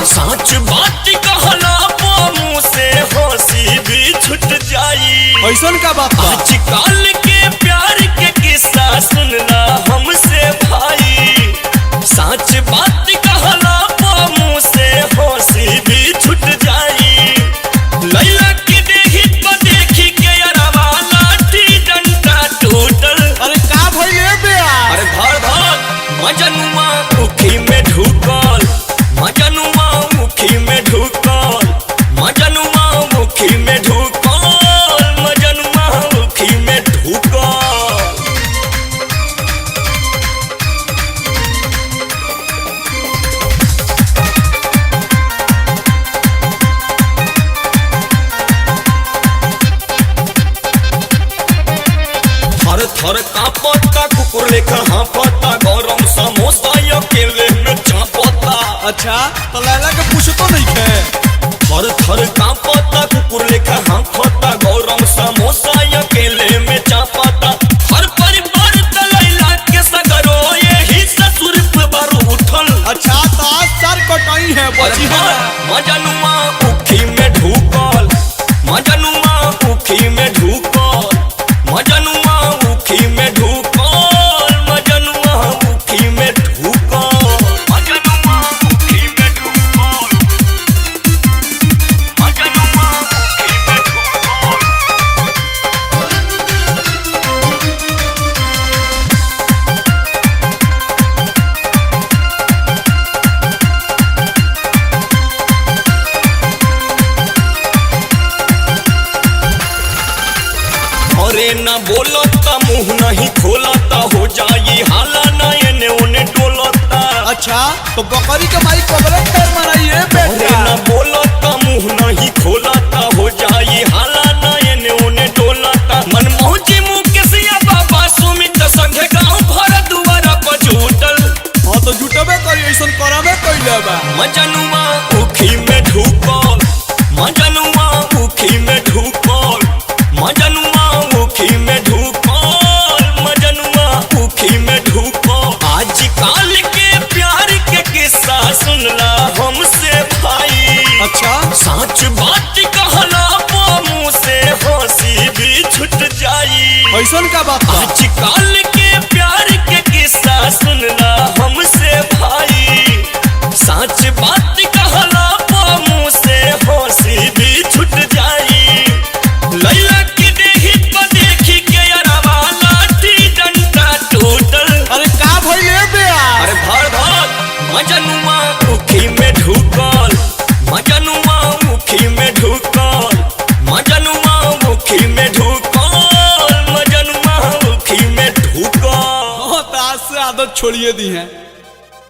सच बात कहला मुँह से हंसी भी छूट जाई। ऐसन का बात बा? आजकल के प्यार के किस्सा सुनना हमसे भाई। सच बात कहला मुँह से हंसी भी छूट जाई। लैला की देही पर देखी के अरवा लाठी डंडा टूटल। अरे का भइले बे? अरे धर धर मजनुआ मुखी में ढुकल, मजनुआ मुखी में ढुकल, मजनुआ मुखी में ढुकल, मजनुआ मुखी में ढुकल। थर थर कांपता कुकुर लेखा हाँफता, गरम समोसा अकेले में चापता। अच्छा तो लैला के पूछतो नहीं खे? थर थर कांपता कुकुर लेखा हाँफता, गरम समोसा अकेले में चापता। हर परिवार तलैला के सगरो यही ससुर पे बर उठल। अच्छा तो आज सर कटाई है बची है ना? मजनुआ मुखी में ढुकल, मजनुआ मुखी में ढुकल, मजनुआ मुखी में ढुकल, मजनुआ मुखी में ढुकल, मजनुआ मुखी में ढुकल, मजनुआ मुखी में ढुकल। अरे ना बोलता मुंह नहीं खोलता, हो जाई हाला ना एने ओने डोलता। अच्छा तो बकरी के माई कबरे पैर मराई है अरे बेटा? ना बोलता मुंह नहीं खोलता, हो जाई हाला ना एने ओने डोलता। मनमोजी मुँह के सिया बाबा सुमित संगे गाँव भर दुआरा पर झूठल। हाँ तो जुटबे करी ऐसन करबे कइले बा। मजनुआ मुखी में ढुकल, मजनुआ मुखी में ढुकल, मजनुआ मुखी में ढुकल, मजनुआ मुखी में ढुकल। आजकल के प्यार के किस्सा सुनला हमसे भाई। अच्छा सच बात कहला मुँह से हंसी भी छूट जाई। ऐसन का बात बा? आजकल के प्यार के किस्सा सुनना हमसे भाई। सच बात कहला मुँह से हंसी भी छूट जाई। लैला की देही पर देखी के अरवा लाठी डंडा टूटल। अरे का भइले बे? अरे धर धर मजनुआ मुखी में ढुकल, मजनुआ मुखी में ढुकल, मजनुआ मुखी में ढुकल, मजनुआ मुखी में ढुकल। हाँ तो आज से आदत छोड़िए दी है।